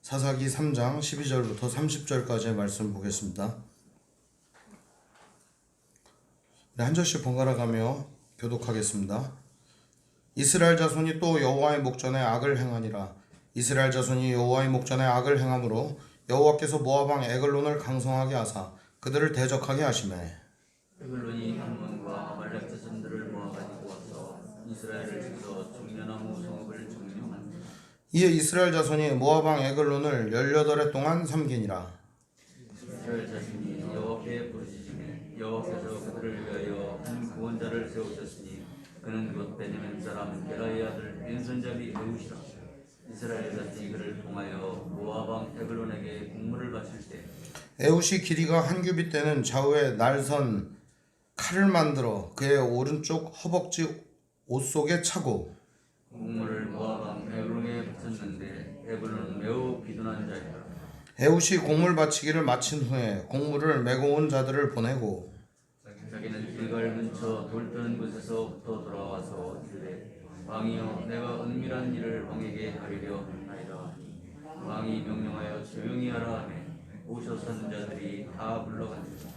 사사기 3장 12절부터 30절까지의 말씀 보겠습니다. 한 절씩 번갈아 가며 교독하겠습니다. 이스라엘 자손이 또 여호와의 목전에 악을 행하니라. 이스라엘 자손이 여호와의 목전에 악을 행함으로 여호와께서 모압 왕 에글론을 강성하게 하사 그들을 대적하게 하시매 에글론이 암몬과 아말렉 자손들을 모아가지고 와서 이스라엘을 치서 종려나무 성읍을 점령하니라. 이에 이스라엘 자손이 모압 왕 에글론을 18해 동안 삼기니라. 이스라엘 자손이 여호와께 부르짖으매 여호와께서 그들을 위하여 한 구원자를 세우셨으니 그는 곧 베냐민 사람 베라의 아들 왼손잡이 에훗이라. 이스라엘 자손이 그를 통하여 모압 왕 에글론에게 공물을 바칠 때 에훗이 길이가 한 규빗 되는 좌우에 날선 칼을 만들어 그의 오른쪽 허벅지 옷 속에 차고 공물을 모압 왕 에글론에게 바쳤는데 에글론은 매우 비둔한 자이라. 에훗이 곡물 바치기를 마친 후에 곡물을 메고 온 자들을 보내고 자기는 길갈 근처 돌 뜨는 곳에서부터 돌아와서 이르되 왕이여 내가 은밀한 일을 왕에게 하리려 하나이다. 왕이 명령하여 조용히 하라 하매 오셔 선 자들이 다 불러간지라.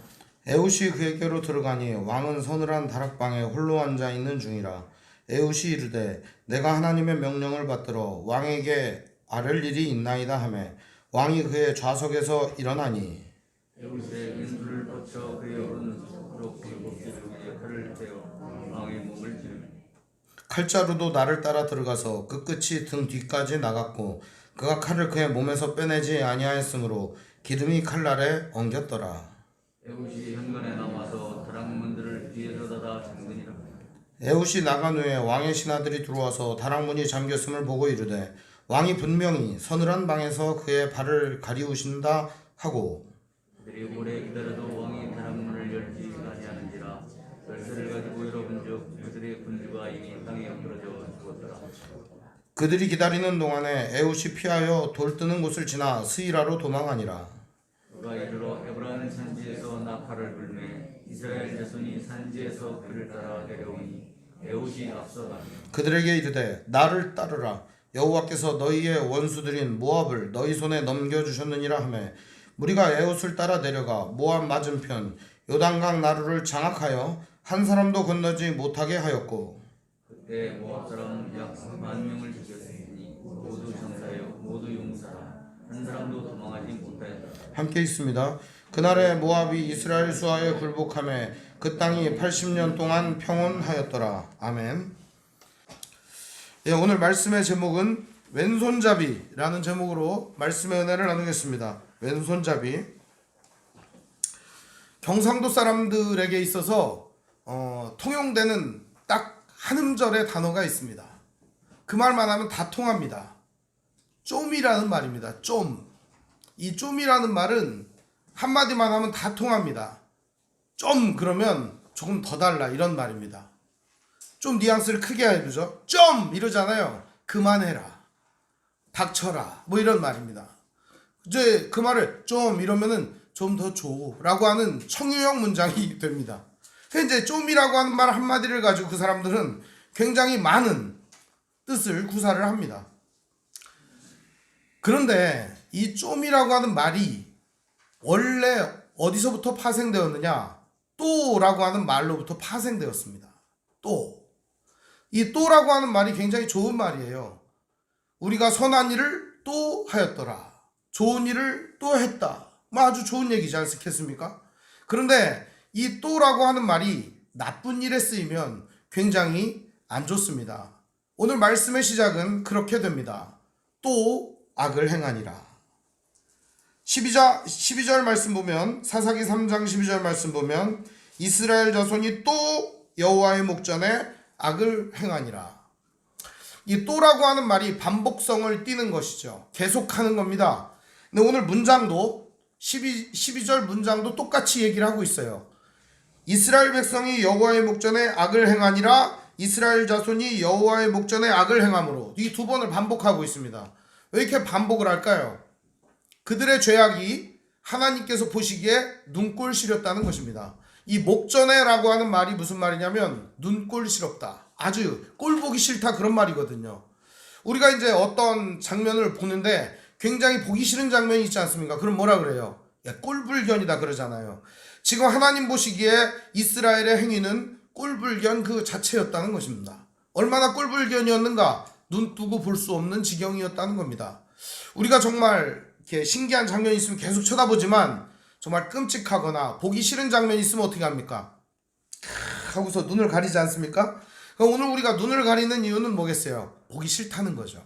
에훗이 그에게로 들어가니 왕은 서늘한 다락방에 홀로 앉아 있는 중이라. 에훗이 이르되 내가 하나님의 명령을 받들어 왕에게 아를 일이 있나이다 하매 왕이 그의 좌석에서 일어나니 에훗의 왼손을 뻗쳐 그의 오른손으로 굴곡지 쪽에 칼을 떼어 왕의 몸을 찌르매 칼자루도 나를 따라 들어가서 그 끝이 등 뒤까지 나갔고 그가 칼을 그의 몸에서 빼내지 아니하였으므로 기름이 칼날에 엉겼더라. 에훗이 현관에 남아서 다락문들을 뒤에서 닫아 잠그니라. 에훗이 나간 후에 왕의 신하들이 들어와서 다락문이 잠겼음을 보고 이르되 왕이 분명히 서늘한 방에서 그의 발을 가리우신다 하고 그들이 오래 기다려도 왕이 다락문을 열지 아니하는지라. 열쇠를 가지고 열어본즉 그들의 군주가 이미 땅에 엎드러져 죽었더라. 그들이 기다리는 동안에 에훗이 피하여 돌 뜨는 곳을 지나 스이라로 도망하니라. 그가 이르러 에브라임 산지에서 나팔을 불매 이스라엘 자손이 산지에서 그를 따라 내려오니 에훗이 앞서가니 그들에게 이르되 나를 따르라. 여호와께서 너희의 원수들인 모압을 너희 손에 넘겨주셨느니라 하매 무리가 에훗을 따라 내려가 모압 맞은편 요단강 나루를 장악하여 한 사람도 건너지 못하게 하였고 그때 모압 사람 약 10,000명을 죽였으니 모두 전사여 모두 용사라. 한 사람도 도망하지 못하였다. 함께 있습니다. 그날에 모압이 이스라엘 수하에 굴복하며 그 땅이 80년 동안 평온하였더라. 아멘. 예, 오늘 말씀의 제목은 왼손잡이라는 제목으로 말씀의 은혜를 나누겠습니다. 왼손잡이. 경상도 사람들에게 있어서 통용되는 딱 한 음절의 단어가 있습니다. 그 말만 하면 다 통합니다. 좀이라는 말입니다. 좀. 이 좀이라는 말은 한마디만 하면 다 통합니다. 좀 그러면 조금 더 달라 이런 말입니다. 좀 뉘앙스를 크게 해보죠. 좀 이러잖아요. 그만해라. 닥쳐라. 뭐 이런 말입니다. 이제 그 말을 좀 이러면은 좀 더 줘 라고 하는 청유형 문장이 됩니다. 이제 좀이라고 하는 말 한마디를 가지고 그 사람들은 굉장히 많은 뜻을 구사를 합니다. 그런데 이 좀이라고 하는 말이 원래 어디서부터 파생되었느냐? 또라고 하는 말로부터 파생되었습니다. 또. 이 또라고 하는 말이 굉장히 좋은 말이에요. 우리가 선한 일을 또 하였더라. 좋은 일을 또 했다. 뭐 아주 좋은 얘기지 않겠습니까? 그런데 이 또라고 하는 말이 나쁜 일에 쓰이면 굉장히 안 좋습니다. 오늘 말씀의 시작은 그렇게 됩니다. 또 악을 행하니라. 12절 말씀 보면 사사기 3장 12절 말씀 보면 이스라엘 자손이 또 여호와의 목전에 악을 행하니라. 이 또라고 하는 말이 반복성을 띠는 것이죠. 계속하는 겁니다. 근데 오늘 문장도 12절 문장도 똑같이 얘기를 하고 있어요. 이스라엘 백성이 여호와의 목전에 악을 행하니라. 이스라엘 자손이 여호와의 목전에 악을 행함으로. 이 두 번을 반복하고 있습니다. 왜 이렇게 반복을 할까요? 그들의 죄악이 하나님께서 보시기에 눈꼴 시렸다는 것입니다. 이 목전에라고 하는 말이 무슨 말이냐면 눈꼴 시럽다. 아주 꼴 보기 싫다 그런 말이거든요. 우리가 이제 어떤 장면을 보는데 굉장히 보기 싫은 장면이 있지 않습니까? 그럼 뭐라 그래요? 야, 꼴불견이다 그러잖아요. 지금 하나님 보시기에 이스라엘의 행위는 꼴불견 그 자체였다는 것입니다. 얼마나 꼴불견이었는가? 눈 뜨고 볼 수 없는 지경이었다는 겁니다. 우리가 정말 이렇게 신기한 장면이 있으면 계속 쳐다보지만 정말 끔찍하거나 보기 싫은 장면이 있으면 어떻게 합니까? 하고서 눈을 가리지 않습니까? 그럼 오늘 우리가 눈을 가리는 이유는 뭐겠어요? 보기 싫다는 거죠.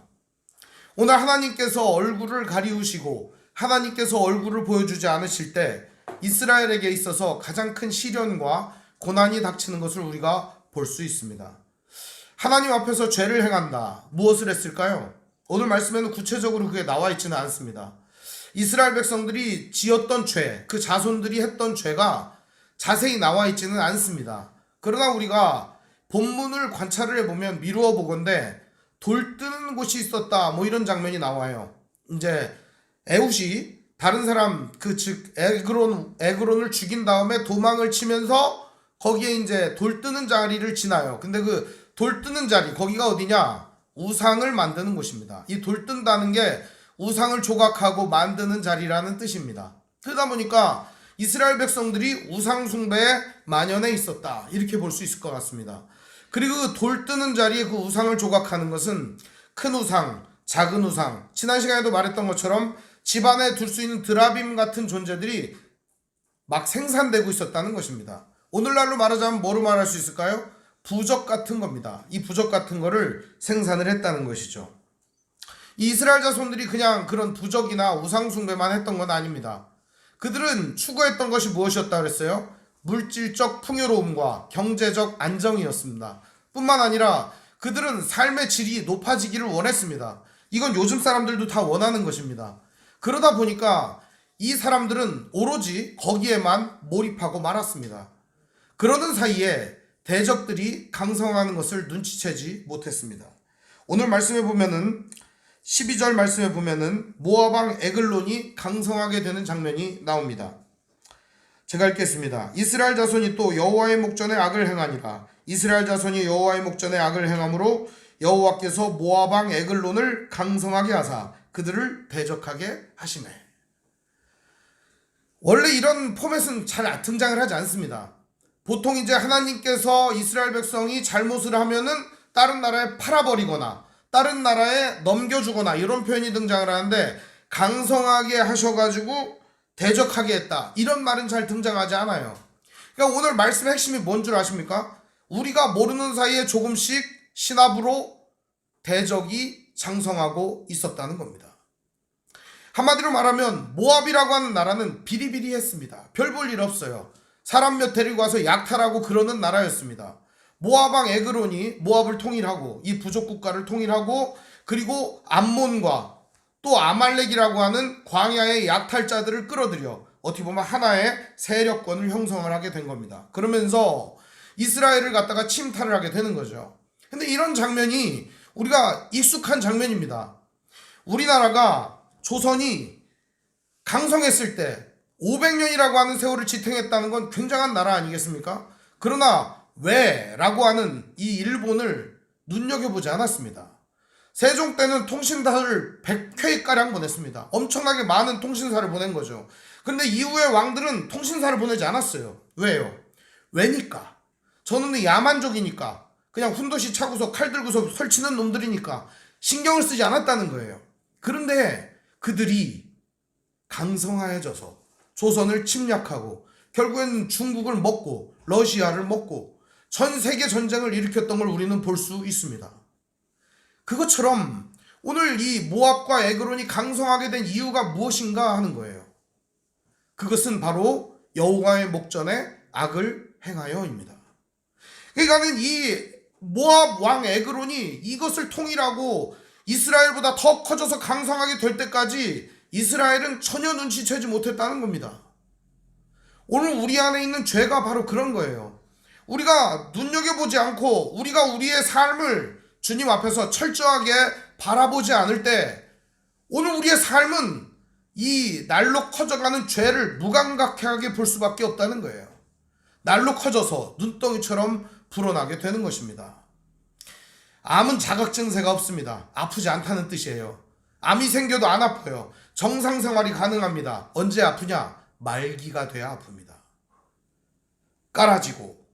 오늘 하나님께서 얼굴을 가리우시고 하나님께서 얼굴을 보여주지 않으실 때 이스라엘에게 있어서 가장 큰 시련과 고난이 닥치는 것을 우리가 볼 수 있습니다. 하나님 앞에서 죄를 행한다. 무엇을 했을까요? 오늘 말씀에는 구체적으로 그게 나와 있지는 않습니다. 이스라엘 백성들이 지었던 죄, 그 자손들이 했던 죄가 자세히 나와 있지는 않습니다. 그러나 우리가 본문을 관찰을 해보면 미루어 보건대 돌 뜨는 곳이 있었다 뭐 이런 장면이 나와요. 이제 에훗이 다른 사람 즉 에그론을 죽인 다음에 도망을 치면서 거기에 이제 돌 뜨는 자리를 지나요. 근데 그 돌 뜨는 자리 거기가 어디냐? 우상을 만드는 곳입니다. 이 돌 뜬다는 게 우상을 조각하고 만드는 자리라는 뜻입니다. 그러다 보니까 이스라엘 백성들이 우상 숭배에 만연해 있었다 이렇게 볼 수 있을 것 같습니다. 그리고 그 돌 뜨는 자리에 그 우상을 조각하는 것은 큰 우상, 작은 우상, 지난 시간에도 말했던 것처럼 집안에 둘 수 있는 드라빔 같은 존재들이 막 생산되고 있었다는 것입니다. 오늘날로 말하자면 뭐로 말할 수 있을까요? 부적 같은 겁니다. 이 부적 같은 거를 생산을 했다는 것이죠. 이 이스라엘 자손들이 그냥 그런 부적이나 우상 숭배만 했던 건 아닙니다. 그들은 추구했던 것이 무엇이었다 그랬어요? 물질적 풍요로움과 경제적 안정이었습니다. 뿐만 아니라 그들은 삶의 질이 높아지기를 원했습니다. 이건 요즘 사람들도 다 원하는 것입니다. 그러다 보니까 이 사람들은 오로지 거기에만 몰입하고 말았습니다. 그러는 사이에 대적들이 강성하는 것을 눈치채지 못했습니다. 오늘 말씀해 보면은 12절 말씀해 보면은 모압 왕 에글론이 강성하게 되는 장면이 나옵니다. 제가 읽겠습니다. 이스라엘 자손이 또 여호와의 목전에 악을 행하니라. 이스라엘 자손이 여호와의 목전에 악을 행함으로 여호와께서 모압 왕 에글론을 강성하게 하사 그들을 대적하게 하시매. 원래 이런 포맷은 잘 등장을 하지 않습니다. 보통 이제 하나님께서 이스라엘 백성이 잘못을 하면은 다른 나라에 팔아버리거나 다른 나라에 넘겨주거나 이런 표현이 등장을 하는데 강성하게 하셔가지고 대적하게 했다 이런 말은 잘 등장하지 않아요. 그러니까 오늘 말씀의 핵심이 뭔 줄 아십니까? 우리가 모르는 사이에 조금씩 신압으로 대적이 장성하고 있었다는 겁니다. 한마디로 말하면 모압이라고 하는 나라는 비리비리했습니다. 별 볼 일 없어요. 사람 몇 데리고 와서 약탈하고 그러는 나라였습니다. 모압 왕 에그론이 모압을 통일하고 이 부족 국가를 통일하고 그리고 암몬과 또 아말렉이라고 하는 광야의 약탈자들을 끌어들여 어떻게 보면 하나의 세력권을 형성을 하게 된 겁니다. 그러면서 이스라엘을 갖다가 침탈을 하게 되는 거죠. 근데 이런 장면이 우리가 익숙한 장면입니다. 우리나라가 조선이 강성했을 때 500년이라고 하는 세월을 지탱했다는 건 굉장한 나라 아니겠습니까? 그러나 왜? 라고 하는 이 일본을 눈여겨보지 않았습니다. 세종 때는 통신사를 100회가량 보냈습니다. 엄청나게 많은 통신사를 보낸 거죠. 그런데 이후의 왕들은 통신사를 보내지 않았어요. 왜요? 왜니까? 저는 야만족이니까 그냥 훈도시 차고서 칼 들고서 설치는 놈들이니까 신경을 쓰지 않았다는 거예요. 그런데 그들이 강성하여져서 조선을 침략하고 결국에는 중국을 먹고 러시아를 먹고 전 세계 전쟁을 일으켰던 걸 우리는 볼 수 있습니다. 그것처럼 오늘 이 모압과 에그론이 강성하게 된 이유가 무엇인가 하는 거예요. 그것은 바로 여호와의 목전에 악을 행하여입니다. 그러니까는 이 모압 왕 에그론이 이것을 통일하고 이스라엘보다 더 커져서 강성하게 될 때까지 이스라엘은 전혀 눈치채지 못했다는 겁니다. 오늘 우리 안에 있는 죄가 바로 그런 거예요. 우리가 눈여겨보지 않고 우리가 우리의 삶을 주님 앞에서 철저하게 바라보지 않을 때 오늘 우리의 삶은 이 날로 커져가는 죄를 무감각하게 볼 수밖에 없다는 거예요. 날로 커져서 눈덩이처럼 불어나게 되는 것입니다. 암은 자각 증세가 없습니다. 아프지 않다는 뜻이에요. 암이 생겨도 안 아파요. 정상 생활이 가능합니다. 언제 아프냐? 말기가 돼야 아픕니다. 깔아지고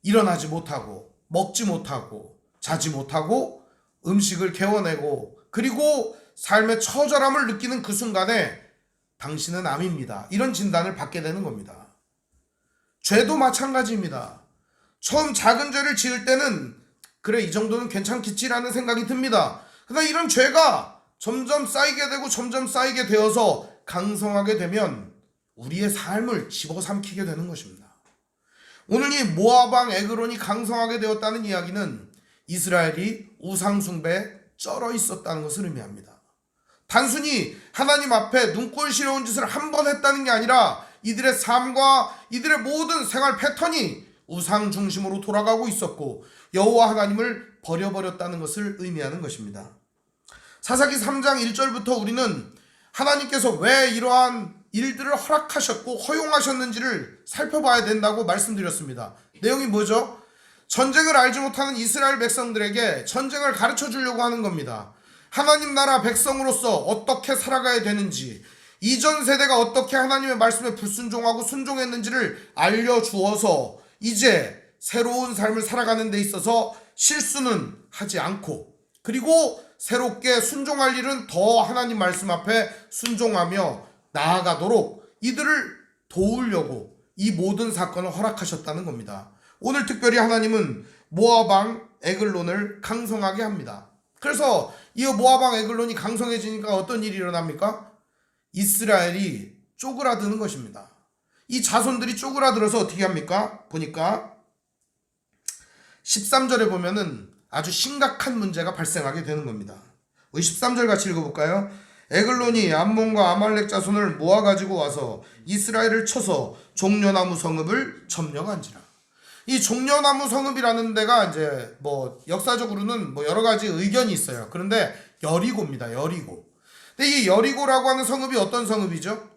일어나지 못하고 먹지 못하고 자지 못하고 음식을 개워내고 그리고 삶의 처절함을 느끼는 그 순간에 당신은 암입니다. 이런 진단을 받게 되는 겁니다. 죄도 마찬가지입니다. 처음 작은 죄를 지을 때는 그래 이 정도는 괜찮겠지라는 생각이 듭니다. 그러나 이런 죄가 점점 쌓이게 되고 점점 쌓이게 되어서 강성하게 되면 우리의 삶을 집어삼키게 되는 것입니다. 오늘 이 모압 왕 에글론이 강성하게 되었다는 이야기는 이스라엘이 우상숭배에 쩔어 있었다는 것을 의미합니다. 단순히 하나님 앞에 눈꼴시러운 짓을 한 번 했다는 게 아니라 이들의 삶과 이들의 모든 생활 패턴이 우상 중심으로 돌아가고 있었고 여호와 하나님을 버려버렸다는 것을 의미하는 것입니다. 사사기 3장 1절부터 우리는 하나님께서 왜 이러한 일들을 허락하셨고 허용하셨는지를 살펴봐야 된다고 말씀드렸습니다. 내용이 뭐죠? 전쟁을 알지 못하는 이스라엘 백성들에게 전쟁을 가르쳐 주려고 하는 겁니다. 하나님 나라 백성으로서 어떻게 살아가야 되는지, 이전 세대가 어떻게 하나님의 말씀에 불순종하고 순종했는지를 알려주어서 이제 새로운 삶을 살아가는 데 있어서 실수는 하지 않고 그리고 새롭게 순종할 일은 더 하나님 말씀 앞에 순종하며 나아가도록 이들을 도우려고 이 모든 사건을 허락하셨다는 겁니다. 오늘 특별히 하나님은 모압 왕 에글론을 강성하게 합니다. 그래서 이 모압 왕 에글론이 강성해지니까 어떤 일이 일어납니까? 이스라엘이 쪼그라드는 것입니다. 이 자손들이 쪼그라들어서 어떻게 합니까? 보니까 13절에 보면은 아주 심각한 문제가 발생하게 되는 겁니다. 우리 13절 같이 읽어볼까요? 에글론이 암몬과 아말렉 자손을 모아가지고 와서 이스라엘을 쳐서 종려나무 성읍을 점령한지라. 이 종려나무 성읍이라는 데가 이제 뭐 역사적으로는 뭐 여러 가지 의견이 있어요. 그런데 여리고입니다. 여리고. 근데 이 여리고라고 하는 성읍이 어떤 성읍이죠?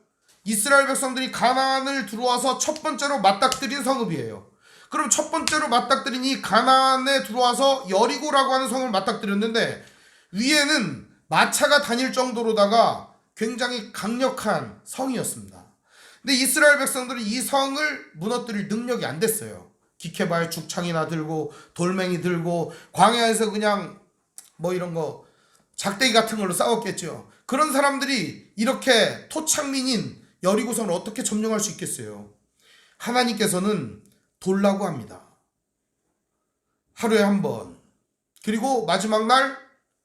이스라엘 백성들이 가나안을 들어와서 첫 번째로 맞닥뜨린 성읍이에요. 그럼 첫 번째로 맞닥뜨린 이 가나안에 들어와서 여리고라고 하는 성을 맞닥뜨렸는데 위에는 마차가 다닐 정도로다가 굉장히 강력한 성이었습니다. 근데 이스라엘 백성들이 이 성을 무너뜨릴 능력이 안 됐어요. 기케바에 죽창이나 들고 돌멩이 들고 광야에서 그냥 뭐 이런 거 작대기 같은 걸로 싸웠겠죠. 그런 사람들이 이렇게 토착민인 여리고성을 어떻게 점령할 수 있겠어요? 하나님께서는 돌라고 합니다. 하루에 한 번, 그리고 마지막 날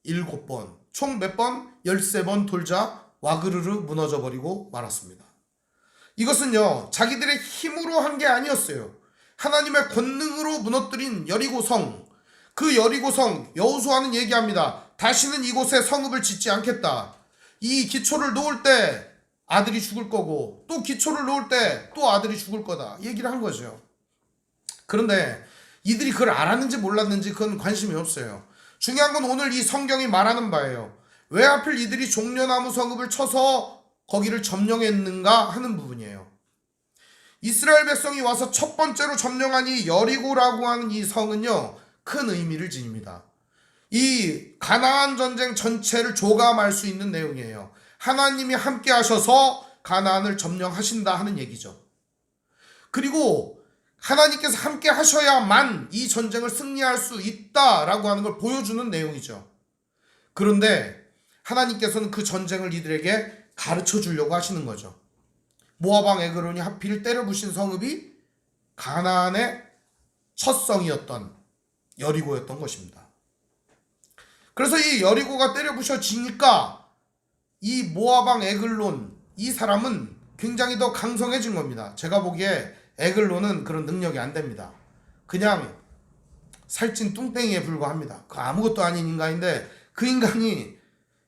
7번, 총 몇 번? 13번 돌자 와그르르 무너져 버리고 말았습니다. 이것은요 자기들의 힘으로 한 게 아니었어요. 하나님의 권능으로 무너뜨린 여리고성. 그 여리고성, 여호수아는 얘기합니다. 다시는 이곳에 성읍을 짓지 않겠다. 이 기초를 놓을 때 아들이 죽을 거고 또 기초를 놓을 때 또 아들이 죽을 거다 얘기를 한 거죠. 그런데 이들이 그걸 알았는지 몰랐는지 그건 관심이 없어요. 중요한 건 오늘 이 성경이 말하는 바예요. 왜 하필 이들이 종려나무 성읍을 쳐서 거기를 점령했는가 하는 부분이에요. 이스라엘 백성이 와서 첫 번째로 점령한 이 여리고라고 하는 이 성은요 큰 의미를 지닙니다. 이 가나안 전쟁 전체를 조감할 수 있는 내용이에요. 하나님이 함께 하셔서 가나안을 점령하신다 하는 얘기죠. 그리고 하나님께서 함께 하셔야만 이 전쟁을 승리할 수 있다라고 하는 걸 보여주는 내용이죠. 그런데 하나님께서는 그 전쟁을 이들에게 가르쳐 주려고 하시는 거죠. 모압 왕 에글론이 하필 때려부신 성읍이 가나안의 첫 성이었던 여리고였던 것입니다. 그래서 이 여리고가 때려부셔지니까 이 모압 왕 에글론, 이 사람은 굉장히 더 강성해진 겁니다. 제가 보기에 에글론은 그런 능력이 안 됩니다. 그냥 살찐 뚱땡이에 불과합니다. 그 아무것도 아닌 인간인데 그 인간이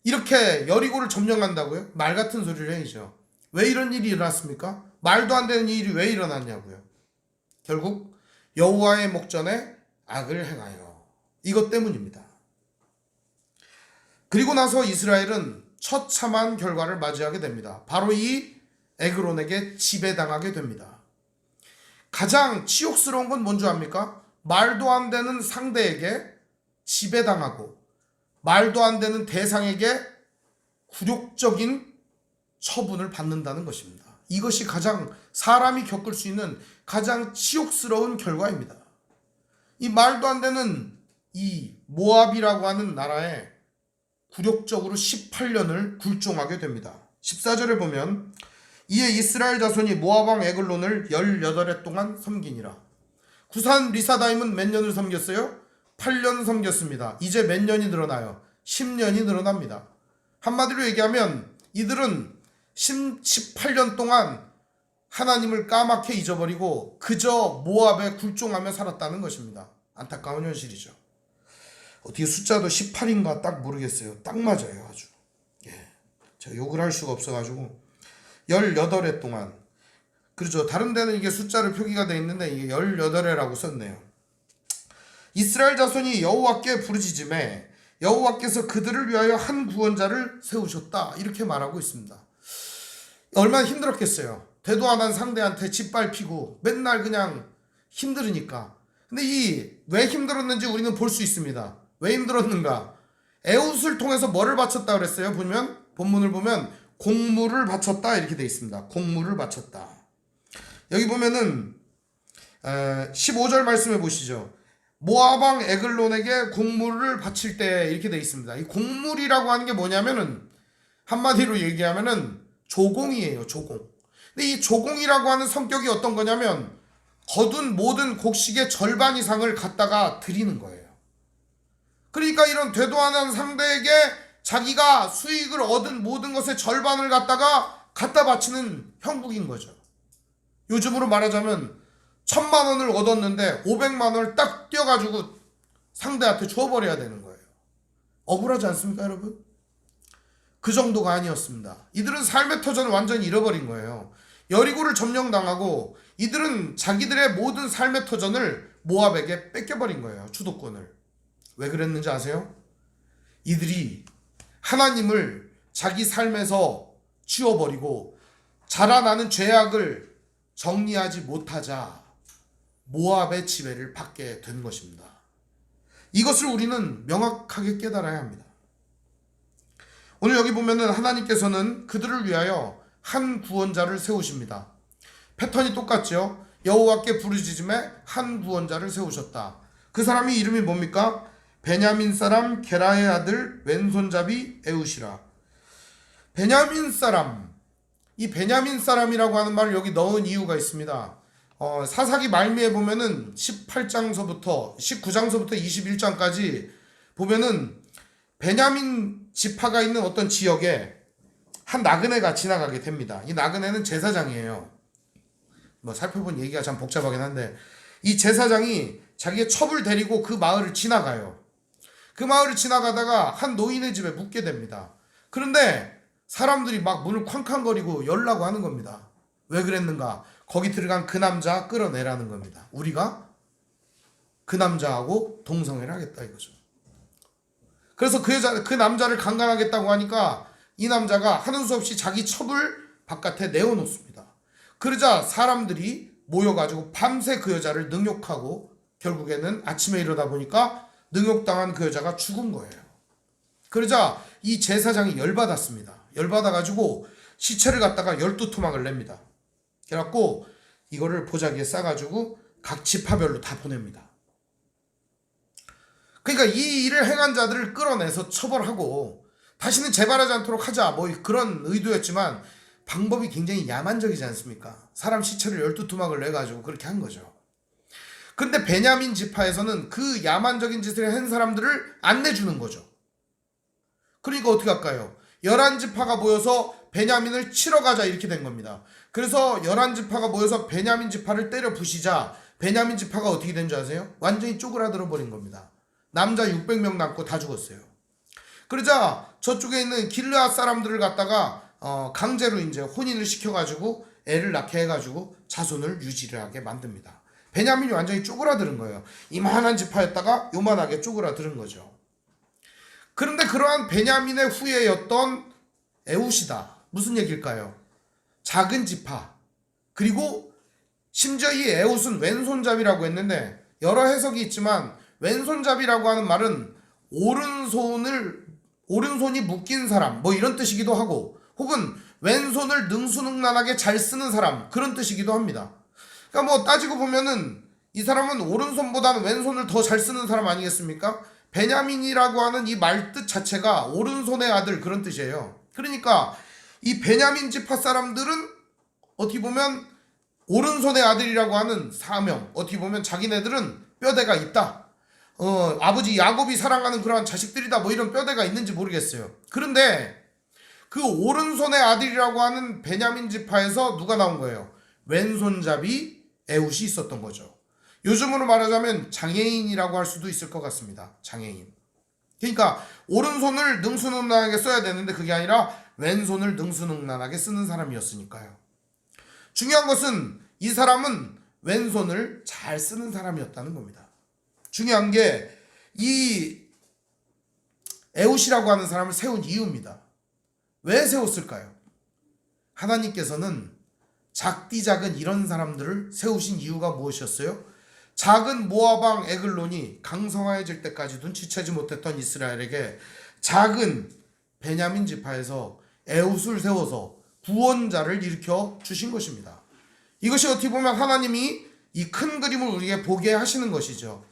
이렇게 여리고를 점령한다고요? 말 같은 소리를 해야죠. 왜 이런 일이 일어났습니까? 말도 안 되는 일이 왜 일어났냐고요. 결국 여호와의 목전에 악을 행하여 이것 때문입니다. 그리고 나서 이스라엘은 처참한 결과를 맞이하게 됩니다. 바로 이 에글론에게 지배당하게 됩니다. 가장 치욕스러운 건 뭔지 압니까? 말도 안 되는 상대에게 지배당하고 말도 안 되는 대상에게 굴욕적인 처분을 받는다는 것입니다. 이것이 가장 사람이 겪을 수 있는 가장 치욕스러운 결과입니다. 이 말도 안 되는 이 모압이라고 하는 나라에 굴욕적으로 18년을 굴종하게 됩니다. 14절에 보면 이에 이스라엘 자손이 모압 왕 에글론을 18해 동안 섬기니라. 구산 리사다임은 몇 년을 섬겼어요? 8년 섬겼습니다. 이제 몇 년이 늘어나요? 10년이 늘어납니다. 한마디로 얘기하면 이들은 18년 동안 하나님을 까맣게 잊어버리고 그저 모압에 굴종하며 살았다는 것입니다. 안타까운 현실이죠. 어떻게 숫자도 18인가 딱 모르겠어요. 딱 맞아요. 아주. 제가 욕을 할 수가 없어가지고 18해 동안, 그렇죠. 다른 데는 이게 숫자로 표기가 되어 있는데 이게 18해라고 썼네요. 이스라엘 자손이 여호와께 부르짖음에 여호와께서 그들을 위하여 한 구원자를 세우셨다, 이렇게 말하고 있습니다. 얼마나 힘들었겠어요. 되도 안 한 상대한테 짓밟히고 맨날 그냥 힘들으니까. 근데 왜 힘들었는지 우리는 볼 수 있습니다. 왜 힘들었는가? 에훗을 통해서 뭐를 바쳤다 그랬어요? 본문을 보면 곡물을 바쳤다 이렇게 되어 있습니다. 곡물을 바쳤다. 여기 보면은 15절 말씀해 보시죠. 모압 왕 에글론에게 곡물을 바칠 때 이렇게 되어 있습니다. 이 곡물이라고 하는 게 뭐냐면은 한마디로 얘기하면은 조공이에요. 조공. 근데 이 조공이라고 하는 성격이 어떤 거냐면 거둔 모든 곡식의 절반 이상을 갖다가 드리는 거예요. 그러니까 이런 되도 않은 상대에게 자기가 수익을 얻은 모든 것의 절반을 갖다 바치는 형국인 거죠. 요즘으로 말하자면 1,000만 원을 얻었는데 500만 원을 딱 떼어가지고 상대한테 줘버려야 되는 거예요. 억울하지 않습니까, 여러분? 그 정도가 아니었습니다. 이들은 삶의 터전을 완전히 잃어버린 거예요. 여리고를 점령당하고 이들은 자기들의 모든 삶의 터전을 모압에게 뺏겨버린 거예요. 주도권을. 왜 그랬는지 아세요? 이들이 하나님을 자기 삶에서 치워버리고 자라나는 죄악을 정리하지 못하자 모압의 지배를 받게 된 것입니다. 이것을 우리는 명확하게 깨달아야 합니다. 오늘 여기 보면은 하나님께서는 그들을 위하여 한 구원자를 세우십니다. 패턴이 똑같죠. 여호와께 부르짖음에 한 구원자를 세우셨다. 그 사람이 이름이 뭡니까? 베냐민 사람 게라의 아들 왼손잡이 에훗이라. 베냐민 사람, 이 베냐민 사람이라고 하는 말을 여기 넣은 이유가 있습니다. 사사기 말미에 보면은 18장서부터 19장서부터 21장까지 보면은 베냐민 지파가 있는 어떤 지역에 한 나그네가 지나가게 됩니다. 이 나그네는 제사장이에요. 살펴본 얘기가 참 복잡하긴 한데 이 제사장이 자기의 첩을 데리고 그 마을을 지나가요. 그 마을을 지나가다가 한 노인의 집에 묵게 됩니다. 그런데 사람들이 막 문을 쾅쾅거리고 열라고 하는 겁니다. 왜 그랬는가? 거기 들어간 그 남자 끌어내라는 겁니다. 우리가 그 남자하고 동성애를 하겠다 이거죠. 그래서 그 남자를 강간하겠다고 하니까 이 남자가 하는 수 없이 자기 첩을 바깥에 내어놓습니다. 그러자 사람들이 모여가지고 밤새 그 여자를 능욕하고 결국에는 아침에 일어나 보니까 능욕당한 그 여자가 죽은 거예요. 그러자 이 제사장이 열받았습니다. 열받아가지고 시체를 갖다가 12토막을 냅니다. 그래갖고 이거를 보자기에 싸가지고 각 지파별로 다 보냅니다. 그러니까 이 일을 행한 자들을 끌어내서 처벌하고 다시는 재발하지 않도록 하자, 그런 의도였지만 방법이 굉장히 야만적이지 않습니까? 사람 시체를 12토막을 내가지고 그렇게 한 거죠. 근데 베냐민 지파에서는 그 야만적인 짓을 한 사람들을 안 내주는 거죠. 그러니까 어떻게 할까요? 11지파가 모여서 베냐민을 치러 가자 이렇게 된 겁니다. 그래서 11지파가 모여서 베냐민 지파를 때려 부시자 베냐민 지파가 어떻게 된 줄 아세요? 완전히 쪼그라들어 버린 겁니다. 남자 600명 남고 다 죽었어요. 그러자 저쪽에 있는 길르앗 사람들을 갖다가 강제로 이제 혼인을 시켜가지고 애를 낳게 해가지고 자손을 유지를 하게 만듭니다. 베냐민이 완전히 쪼그라드는 거예요. 이만한 지파였다가 요만하게 쪼그라드는 거죠. 그런데 그러한 베냐민의 후예였던 에훗이다. 무슨 얘기일까요? 작은 지파. 그리고 심지어 이 에훗은 왼손잡이라고 했는데 여러 해석이 있지만 왼손잡이라고 하는 말은 오른손을 오른손이 묶인 사람 뭐 이런 뜻이기도 하고, 혹은 왼손을 능수능란하게 잘 쓰는 사람 그런 뜻이기도 합니다. 그러니까 뭐 따지고 보면은 이 사람은 오른손보다는 왼손을 더 잘 쓰는 사람 아니겠습니까? 베냐민이라고 하는 이 말뜻 자체가 오른손의 아들 그런 뜻이에요. 그러니까 이 베냐민 지파 사람들은 어떻게 보면 오른손의 아들이라고 하는 사명, 어떻게 보면 자기네들은 뼈대가 있다. 아버지 야곱이 사랑하는 그러한 자식들이다 뭐 이런 뼈대가 있는지 모르겠어요. 그런데 그 오른손의 아들이라고 하는 베냐민 지파에서 누가 나온 거예요? 왼손잡이 에훗이 있었던 거죠. 요즘으로 말하자면 장애인이라고 할 수도 있을 것 같습니다. 장애인. 그러니까 오른손을 능수능란하게 써야 되는데 그게 아니라 왼손을 능수능란하게 쓰는 사람이었으니까요. 중요한 것은 이 사람은 왼손을 잘 쓰는 사람이었다는 겁니다. 중요한 게 이 에훗이라고 하는 사람을 세운 이유입니다. 왜 세웠을까요? 하나님께서는 작디 작은 이런 사람들을 세우신 이유가 무엇이었어요? 작은 모압 왕 에글론이 강성하여질 때까지 눈치채지 못했던 이스라엘에게 작은 베냐민 지파에서 에훗을 세워서 구원자를 일으켜 주신 것입니다. 이것이 어떻게 보면 하나님이 이 큰 그림을 우리에게 보게 하시는 것이죠.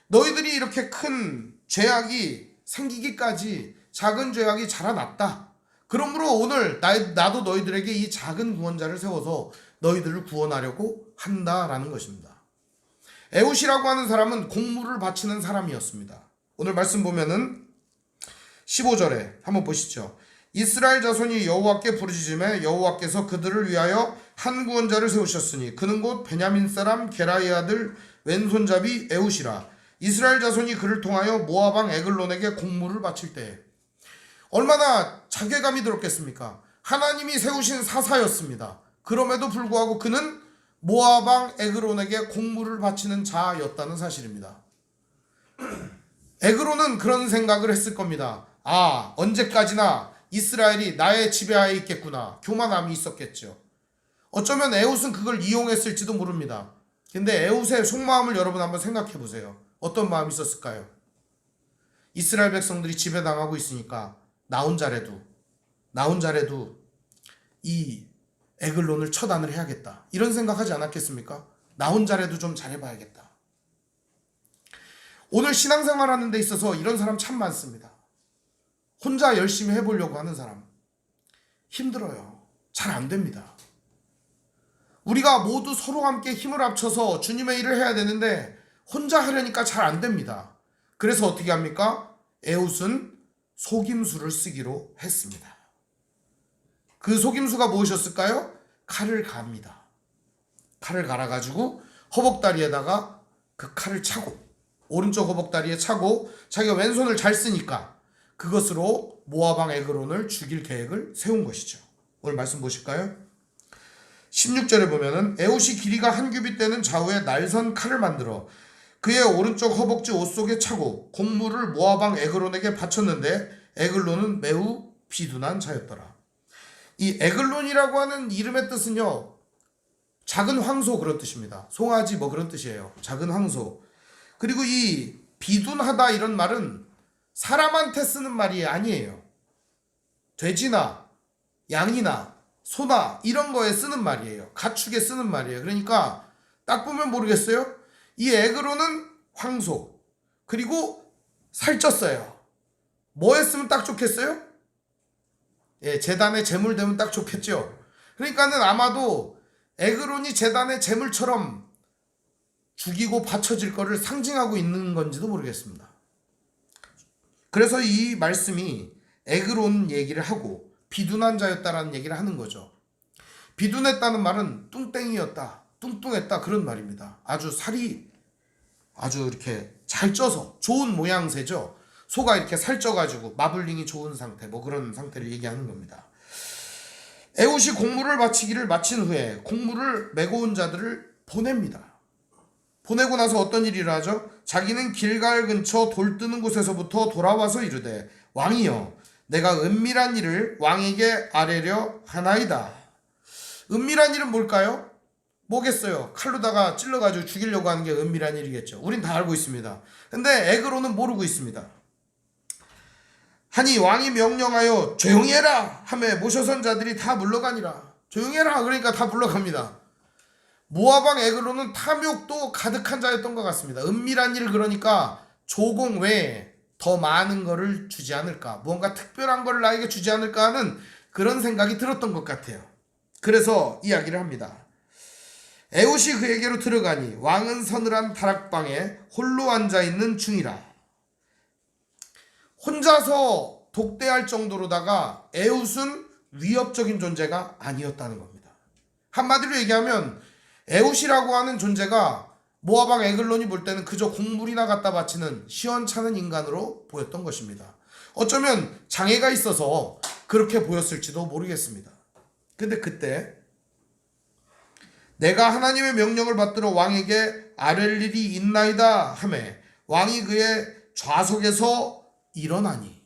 너희들이 이렇게 큰 죄악이 생기기까지 작은 죄악이 자라났다. 그러므로 오늘 나도 너희들에게 이 작은 구원자를 세워서 너희들을 구원하려고 한다라는 것입니다. 에훗이라고 하는 사람은 공물을 바치는 사람이었습니다. 오늘 말씀 보면은 15절에 한번 보시죠. 이스라엘 자손이 여호와께 부르짖음에 여호와께서 그들을 위하여 한 구원자를 세우셨으니 그는 곧 베냐민 사람 게라의 아들 왼손잡이 에훗이라. 이스라엘 자손이 그를 통하여 모압 왕 에글론에게 공물을 바칠 때에. 얼마나 자괴감이 들었겠습니까? 하나님이 세우신 사사였습니다. 그럼에도 불구하고 그는 모압 왕 에글론에게 공물을 바치는 자였다는 사실입니다. 에글론은 그런 생각을 했을 겁니다. 아, 언제까지나 이스라엘이 나의 지배하에 있겠구나. 교만함이 있었겠죠. 어쩌면 에훗은 그걸 이용했을지도 모릅니다. 근데 에훗의 속마음을 여러분 한번 생각해 보세요. 어떤 마음이 있었을까요? 이스라엘 백성들이 지배당하고 있으니까 나 혼자라도 이 에글론을 처단을 해야겠다. 이런 생각하지 않았겠습니까? 나 혼자라도 좀 잘해봐야겠다. 오늘 신앙생활 하는 데 있어서 이런 사람 참 많습니다. 혼자 열심히 해보려고 하는 사람. 힘들어요. 잘 안 됩니다. 우리가 모두 서로 함께 힘을 합쳐서 주님의 일을 해야 되는데 혼자 하려니까 잘 안 됩니다. 그래서 어떻게 합니까? 에훗은 속임수를 쓰기로 했습니다. 그 속임수가 무엇이었을까요? 칼을 갑니다. 칼을 갈아가지고 허벅다리에다가 그 칼을 차고, 오른쪽 허벅다리에 차고, 자기가 왼손을 잘 쓰니까 그것으로 모압 왕 에글론을 죽일 계획을 세운 것이죠. 오늘 말씀 보실까요? 16절에 보면은 에훗이 길이가 한 규빗 되는 좌우에 날선 칼을 만들어 그의 오른쪽 허벅지 옷 속에 차고 공물을 모압 왕 에글론에게 바쳤는데 에글론은 매우 비둔한 자였더라. 이 에글론이라고 하는 이름의 뜻은요, 작은 황소 그런 뜻입니다. 송아지 뭐 그런 뜻이에요. 작은 황소. 그리고 이 비둔하다 이런 말은 사람한테 쓰는 말이 아니에요. 돼지나 양이나 소나 이런 거에 쓰는 말이에요. 가축에 쓰는 말이에요. 그러니까 딱 보면 모르겠어요? 이 에글론은 황소, 그리고 살쪘어요. 뭐 했으면 딱 좋겠어요? 예, 제단에 제물 되면 딱 좋겠죠. 그러니까는 아마도 에글론이 제단의 제물처럼 죽이고 바쳐질 거를 상징하고 있는 건지도 모르겠습니다. 그래서 이 말씀이 에글론 얘기를 하고 비둔한 자였다라는 얘기를 하는 거죠. 비둔했다는 말은 뚱땡이였다, 뚱뚱했다 그런 말입니다. 아주 살이 아주 이렇게 잘 쪄서 좋은 모양새죠. 소가 이렇게 살쪄가지고 마블링이 좋은 상태, 뭐 그런 상태를 얘기하는 겁니다. 에훗이 공물을 바치기를 마친 후에 공물을 메고 온 자들을 보냅니다. 보내고 나서 어떤 일을 하죠? 자기는 길갈 근처 돌 뜨는 곳에서부터 돌아와서 이르되 왕이여 내가 은밀한 일을 왕에게 아뢰려 하나이다. 은밀한 일은 뭘까요? 뭐겠어요? 칼로다가 찔러가지고 죽이려고 하는 게 은밀한 일이겠죠. 우린 다 알고 있습니다. 근데 에글론은 모르고 있습니다. 하니 왕이 명령하여 조용히 해라 하매 모셔선 자들이 다 물러가니라. 조용히 해라 그러니까 다 물러갑니다. 모압 왕 에글론은 탐욕도 가득한 자였던 것 같습니다. 은밀한 일 그러니까 조공 외에 더 많은 거를 주지 않을까, 무언가 특별한 걸 나에게 주지 않을까 하는 그런 생각이 들었던 것 같아요. 그래서 이야기를 합니다. 에훗이 그에게로 들어가니 왕은 서늘한 다락방에 홀로 앉아있는 중이라. 혼자서 독대할 정도로다가 에훗은 위협적인 존재가 아니었다는 겁니다. 한마디로 얘기하면 에훗이라고 하는 존재가 모압 왕 에글론이 볼 때는 그저 곡물이나 갖다 바치는 시원찮은 인간으로 보였던 것입니다. 어쩌면 장애가 있어서 그렇게 보였을지도 모르겠습니다. 근데 그때 내가 하나님의 명령을 받들어 왕에게 아랠 일이 있나이다 하매 왕이 그의 좌석에서 일어나니.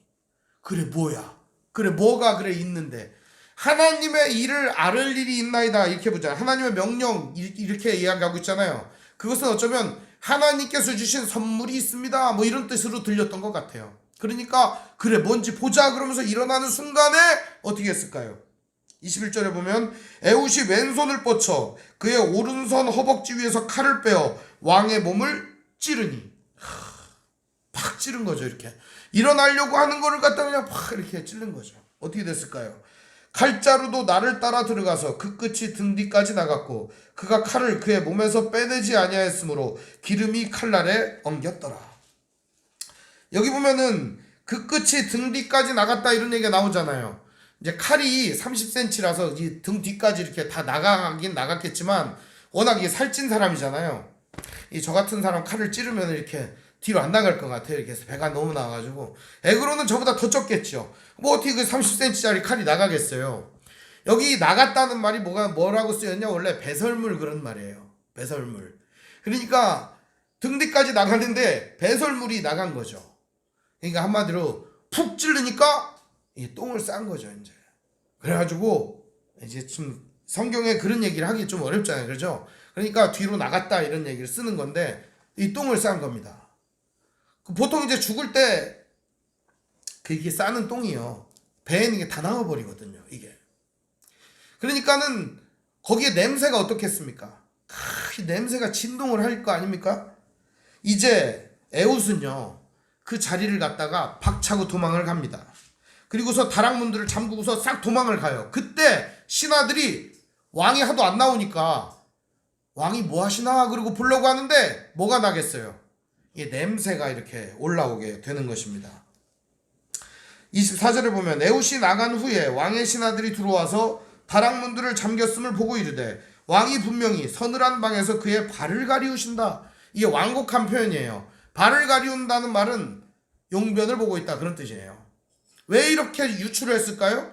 그래 뭐야? 그래 뭐가 그래 있는데 하나님의 일을 아랠 일이 있나이다 이렇게 보자. 하나님의 명령 이렇게 이야기하고 있잖아요. 그것은 어쩌면 하나님께서 주신 선물이 있습니다 뭐 이런 뜻으로 들렸던 것 같아요. 그러니까 그래 뭔지 보자 그러면서 일어나는 순간에 어떻게 했을까요? 21절에 보면 에훗이 왼손을 뻗쳐 그의 오른손 허벅지 위에서 칼을 빼어 왕의 몸을 찌르니. 팍 찌른 거죠. 이렇게 일어나려고 하는 거를 갖다 그냥 팍 이렇게 찌른 거죠. 어떻게 됐을까요? 칼자루도 나를 따라 들어가서 그 끝이 등 뒤까지 나갔고 그가 칼을 그의 몸에서 빼내지 아니하였으므로 기름이 칼날에 엉겼더라. 여기 보면은 그 끝이 등 뒤까지 나갔다 이런 얘기가 나오잖아요. 이제 칼이 30cm라서 이 등 뒤까지 이렇게 다 나가긴 나갔겠지만 워낙 이게 살찐 사람이잖아요. 이 저 같은 사람 칼을 찌르면 이렇게 뒤로 안 나갈 것 같아요. 이렇게 해서 배가 너무 나와가지고 에그로는 저보다 더 쪘겠죠. 뭐 어떻게 그 30cm짜리 칼이 나가겠어요. 여기 나갔다는 말이 뭐라고 쓰였냐? 원래 배설물 그런 말이에요. 배설물. 그러니까 등 뒤까지 나갔는데 배설물이 나간 거죠. 그러니까 한마디로 푹 찌르니까 이 똥을 싼 거죠. 이제 그래가지고 이제 좀 성경에 그런 얘기를 하기 좀 어렵잖아요. 그렇죠? 그러니까 뒤로 나갔다 이런 얘기를 쓰는 건데 이 똥을 싼 겁니다. 보통 이제 죽을 때 이게 싸는 똥이요 배에 있는 게 다 나와버리거든요. 이게 그러니까는 거기에 냄새가 어떻겠습니까? 이 냄새가 진동을 할 거 아닙니까? 이제 에훗은요 그 자리를 갖다가 박차고 도망을 갑니다. 그리고서 다락문들을 잠그고서 싹 도망을 가요. 그때 신하들이 왕이 하도 안 나오니까 왕이 뭐 하시나 그러고 보려고 하는데 뭐가 나겠어요? 이 냄새가 이렇게 올라오게 되는 것입니다. 24절에 보면 에훗이 나간 후에 왕의 신하들이 들어와서 다락문들을 잠겼음을 보고 이르되 왕이 분명히 서늘한 방에서 그의 발을 가리우신다. 이게 완곡한 표현이에요. 발을 가리운다는 말은 용변을 보고 있다 그런 뜻이에요. 왜 이렇게 유추를 했을까요?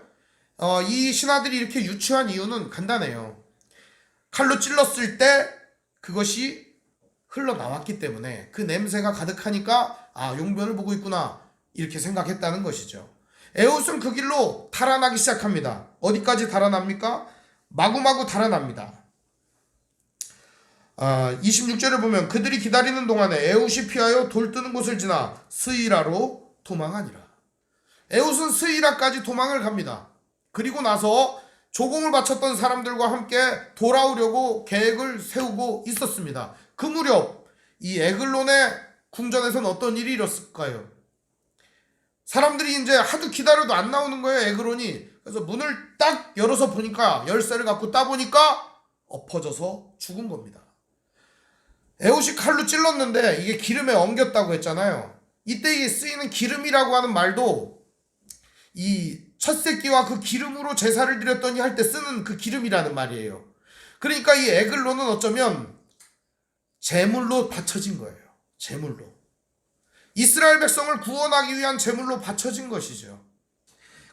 이 신하들이 이렇게 유추한 이유는 간단해요. 칼로 찔렀을 때 그것이 흘러나왔기 때문에 그 냄새가 가득하니까 용변을 보고 있구나 이렇게 생각했다는 것이죠. 에훗은 그 길로 달아나기 시작합니다. 어디까지 달아납니까? 마구마구 달아납니다. 26절에 보면 그들이 기다리는 동안에 에훗이 피하여 돌 뜨는 곳을 지나 스이라로 도망하니라. 에훗은 스이라까지 도망을 갑니다. 그리고 나서 조공을 바쳤던 사람들과 함께 돌아오려고 계획을 세우고 있었습니다. 그 무렵 이 에글론의 궁전에서는 어떤 일이 일었을까요? 사람들이 이제 하도 기다려도 안 나오는 거예요. 에글론이. 그래서 문을 딱 열어서 보니까 열쇠를 갖고 따보니까 엎어져서 죽은 겁니다. 에훗이 칼로 찔렀는데 이게 기름에 엉겼다고 했잖아요. 이때 쓰이는 기름이라고 하는 말도 이 첫 새끼와 그 기름으로 제사를 드렸더니 할 때 쓰는 그 기름이라는 말이에요. 그러니까 이 에글론은 어쩌면 제물로 바쳐진 거예요. 제물로. 이스라엘 백성을 구원하기 위한 제물로 바쳐진 것이죠.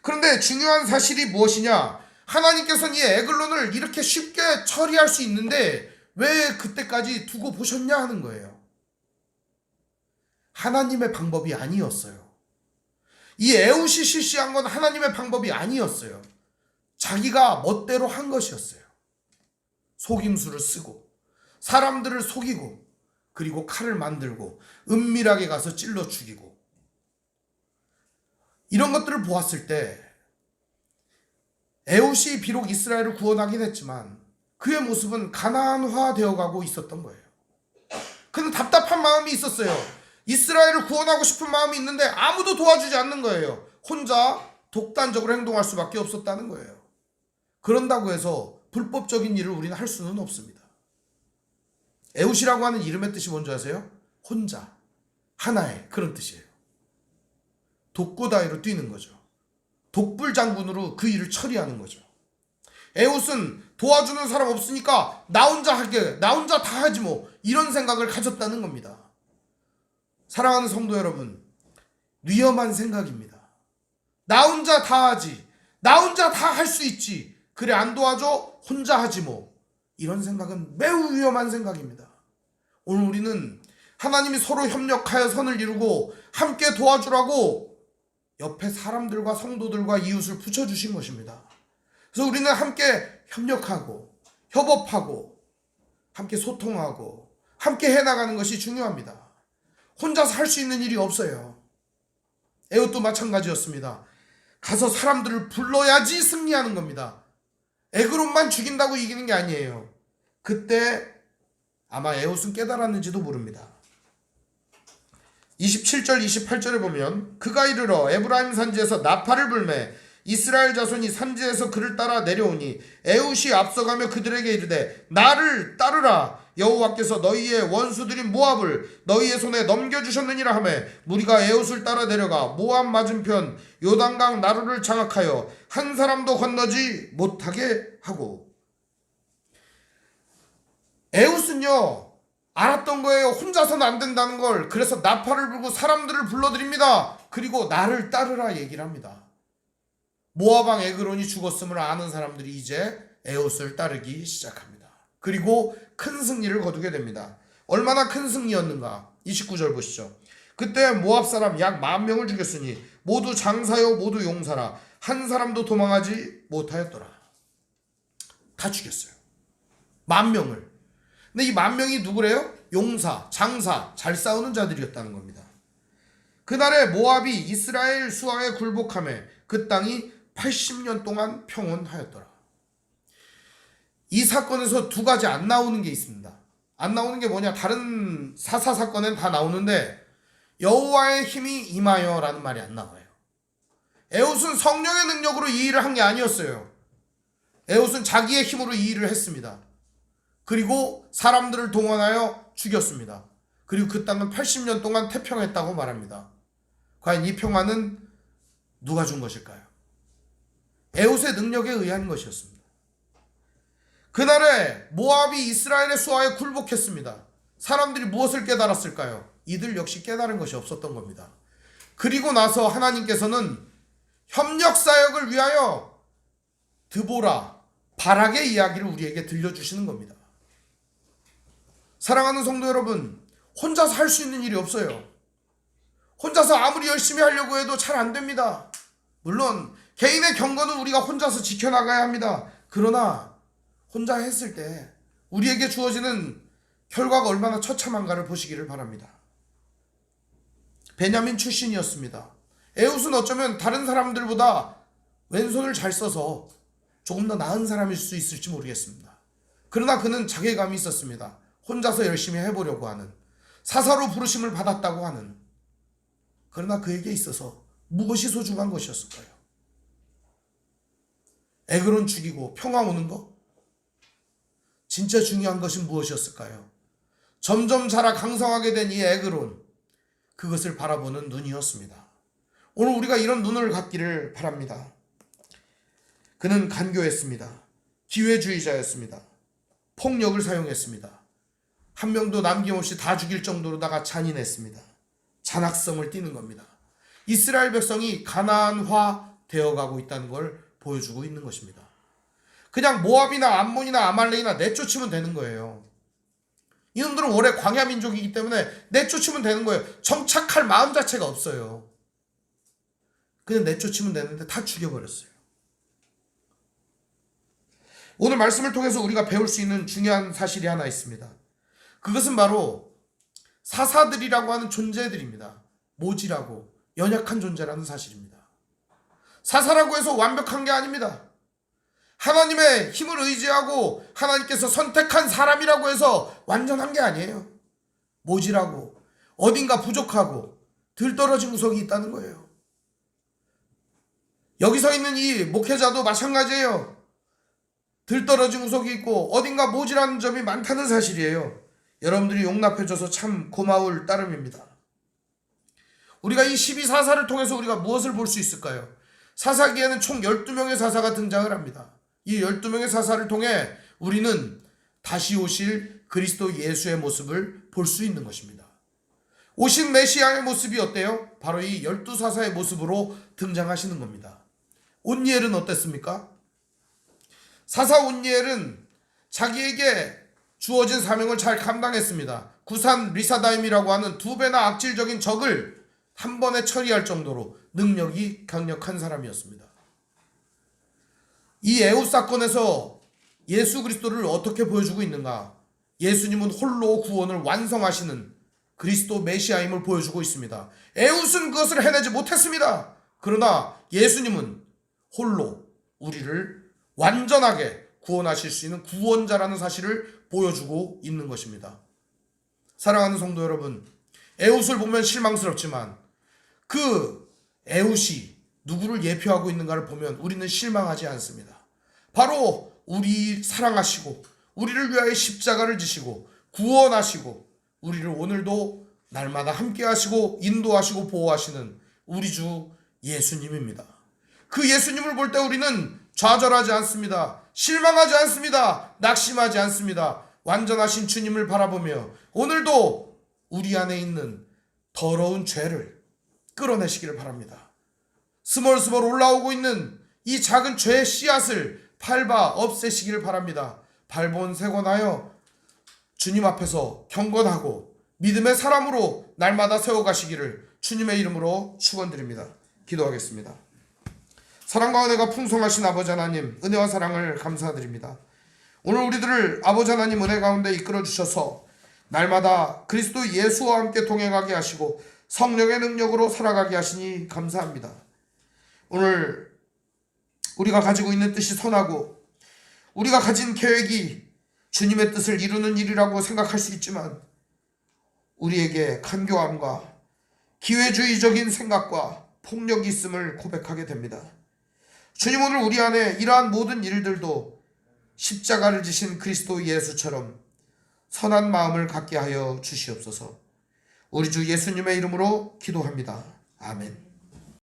그런데 중요한 사실이 무엇이냐? 하나님께서는 이 에글론을 이렇게 쉽게 처리할 수 있는데 왜 그때까지 두고 보셨냐 하는 거예요. 하나님의 방법이 아니었어요. 이 에훗이 실시한 건 하나님의 방법이 아니었어요. 자기가 멋대로 한 것이었어요. 속임수를 쓰고 사람들을 속이고 그리고 칼을 만들고 은밀하게 가서 찔러 죽이고 이런 것들을 보았을 때 에훗이 비록 이스라엘을 구원하긴 했지만 그의 모습은 가나안화되어 가고 있었던 거예요. 그는 답답한 마음이 있었어요. 이스라엘을 구원하고 싶은 마음이 있는데 아무도 도와주지 않는 거예요. 혼자 독단적으로 행동할 수밖에 없었다는 거예요. 그런다고 해서 불법적인 일을 우리는 할 수는 없습니다. 에훗이라고 하는 이름의 뜻이 뭔지 아세요? 혼자, 하나의 그런 뜻이에요. 독고다이로 뛰는 거죠. 독불 장군으로 그 일을 처리하는 거죠. 에훗은 도와주는 사람 없으니까 나 혼자 하게, 나 혼자 다 하지 뭐, 이런 생각을 가졌다는 겁니다. 사랑하는 성도 여러분, 위험한 생각입니다. 나 혼자 다 하지, 나 혼자 다 할 수 있지, 그래 안 도와줘? 혼자 하지 뭐, 이런 생각은 매우 위험한 생각입니다. 오늘 우리는 하나님이 서로 협력하여 선을 이루고 함께 도와주라고 옆에 사람들과 성도들과 이웃을 붙여주신 것입니다. 그래서 우리는 함께 협력하고 협업하고 함께 소통하고 함께 해나가는 것이 중요합니다. 혼자서 할 수 있는 일이 없어요. 에훗도 마찬가지였습니다. 가서 사람들을 불러야지 승리하는 겁니다. 에그론만 죽인다고 이기는 게 아니에요. 그때 아마 에훗은 깨달았는지도 모릅니다. 27절 28절에 보면 그가 이르러 에브라임 산지에서 나팔을 불매 이스라엘 자손이 산지에서 그를 따라 내려오니 에훗이 앞서가며 그들에게 이르되 나를 따르라. 여호와께서 너희의 원수들인 모압을 너희의 손에 넘겨주셨느니라 하매 무리가 에훗을 따라 내려가 모압 맞은편 요단강 나루를 장악하여 한 사람도 건너지 못하게 하고. 에훗은요 알았던 거예요. 혼자서는 안 된다는 걸. 그래서 나팔을 불고 사람들을 불러드립니다. 그리고 나를 따르라 얘기를 합니다. 모압 왕 에그론이 죽었음을 아는 사람들이 이제 에훗을 따르기 시작합니다. 그리고 큰 승리를 거두게 됩니다. 얼마나 큰 승리였는가. 29절 보시죠. 그때 모압 사람 약 10,000명을 죽였으니 모두 장사요 모두 용사라. 한 사람도 도망하지 못하였더라. 다 죽였어요. 10,000명을. 근데 이 10,000명이 누구래요? 용사, 장사, 잘 싸우는 자들이었다는 겁니다. 그날에 모압이 이스라엘 수하에 굴복하며 그 땅이 80년 동안 평온하였더라. 이 사건에서 두 가지 안 나오는 게 있습니다. 안 나오는 게 뭐냐? 다른 사사 사건엔 다 나오는데 여호와의 힘이 임하여 라는 말이 안 나와요. 에훗은 성령의 능력으로 이 일을 한 게 아니었어요. 에훗은 자기의 힘으로 이 일을 했습니다. 그리고 사람들을 동원하여 죽였습니다. 그리고 그 땅은 80년 동안 태평했다고 말합니다. 과연 이 평화는 누가 준 것일까요? 에훗의 능력에 의한 것이었습니다. 그날에 모압이 이스라엘의 수하에 굴복했습니다. 사람들이 무엇을 깨달았을까요? 이들 역시 깨달은 것이 없었던 겁니다. 그리고 나서 하나님께서는 협력사역을 위하여 드보라, 바락의 이야기를 우리에게 들려주시는 겁니다. 사랑하는 성도 여러분, 혼자서 할 수 있는 일이 없어요. 혼자서 아무리 열심히 하려고 해도 잘 안 됩니다. 물론 개인의 경건은 우리가 혼자서 지켜나가야 합니다. 그러나 혼자 했을 때 우리에게 주어지는 결과가 얼마나 처참한가를 보시기를 바랍니다. 베냐민 출신이었습니다. 에훗은 어쩌면 다른 사람들보다 왼손을 잘 써서 조금 더 나은 사람일 수 있을지 모르겠습니다. 그러나 그는 자괴감이 있었습니다. 혼자서 열심히 해보려고 하는, 사사로 부르심을 받았다고 하는. 그러나 그에게 있어서 무엇이 소중한 것이었을까요? 에그론 죽이고 평화 오는 거? 진짜 중요한 것은 무엇이었을까요? 점점 자라 강성하게 된 이 에그론, 그것을 바라보는 눈이었습니다. 오늘 우리가 이런 눈을 갖기를 바랍니다. 그는 간교했습니다. 기회주의자였습니다. 폭력을 사용했습니다. 한 명도 남김없이 다 죽일 정도로다가 잔인했습니다. 잔악성을 띠는 겁니다. 이스라엘 백성이 가나안화 되어가고 있다는 걸 보여주고 있는 것입니다. 그냥 모압이나 암몬이나 아말렉이나 내쫓으면 되는 거예요. 이놈들은 원래 광야 민족이기 때문에 내쫓으면 되는 거예요. 정착할 마음 자체가 없어요. 그냥 내쫓으면 되는데 다 죽여버렸어요. 오늘 말씀을 통해서 우리가 배울 수 있는 중요한 사실이 하나 있습니다. 그것은 바로 사사들이라고 하는 존재들입니다. 모질하고 연약한 존재라는 사실입니다. 사사라고 해서 완벽한 게 아닙니다. 하나님의 힘을 의지하고 하나님께서 선택한 사람이라고 해서 완전한 게 아니에요. 모질하고 어딘가 부족하고 들떨어진 구석이 있다는 거예요. 여기서 있는 이 목회자도 마찬가지예요. 들떨어진 구석이 있고 어딘가 모질한 점이 많다는 사실이에요. 여러분들이 용납해줘서 참 고마울 따름입니다. 우리가 이 12사사를 통해서 우리가 무엇을 볼 수 있을까요? 사사기에는 총 12명의 사사가 등장을 합니다. 이 12명의 사사를 통해 우리는 다시 오실 그리스도 예수의 모습을 볼 수 있는 것입니다. 오신 메시아의 모습이 어때요? 바로 이 12사사의 모습으로 등장하시는 겁니다. 온니엘은 어땠습니까? 사사 온니엘은 자기에게 주어진 사명을 잘 감당했습니다. 구산 리사다임이라고 하는 2배나 악질적인 적을 한 번에 처리할 정도로 능력이 강력한 사람이었습니다. 이 에훗 사건에서 예수 그리스도를 어떻게 보여주고 있는가? 예수님은 홀로 구원을 완성하시는 그리스도 메시아임을 보여주고 있습니다. 에훗은 그것을 해내지 못했습니다. 그러나 예수님은 홀로 우리를 완전하게 구원하실 수 있는 구원자라는 사실을 보여주고 있는 것입니다. 사랑하는 성도 여러분, 에훗을 보면 실망스럽지만 그 에훗이 누구를 예표하고 있는가를 보면 우리는 실망하지 않습니다. 바로 우리 사랑하시고 우리를 위하여 십자가를 지시고 구원하시고 우리를 오늘도 날마다 함께 하시고 인도하시고 보호하시는 우리 주 예수님입니다. 그 예수님을 볼 때 우리는 좌절하지 않습니다. 실망하지 않습니다. 낙심하지 않습니다. 완전하신 주님을 바라보며 오늘도 우리 안에 있는 더러운 죄를 끌어내시기를 바랍니다. 스멀스멀 올라오고 있는 이 작은 죄의 씨앗을 밟아 없애시기를 바랍니다. 발본 세곤하여 주님 앞에서 경건하고 믿음의 사람으로 날마다 세워가시기를 주님의 이름으로 축원드립니다. 기도하겠습니다. 사랑과 은혜가 풍성하신 아버지 하나님, 은혜와 사랑을 감사드립니다. 오늘 우리들을 아버지 하나님 은혜 가운데 이끌어 주셔서 날마다 그리스도 예수와 함께 동행하게 하시고 성령의 능력으로 살아가게 하시니 감사합니다. 오늘 우리가 가지고 있는 뜻이 선하고 우리가 가진 계획이 주님의 뜻을 이루는 일이라고 생각할 수 있지만 우리에게 간교함과 기회주의적인 생각과 폭력이 있음을 고백하게 됩니다. 주님, 오늘 우리 안에 이러한 모든 일들도 십자가를 지신 그리스도 예수처럼 선한 마음을 갖게 하여 주시옵소서. 우리 주 예수님의 이름으로 기도합니다. 아멘.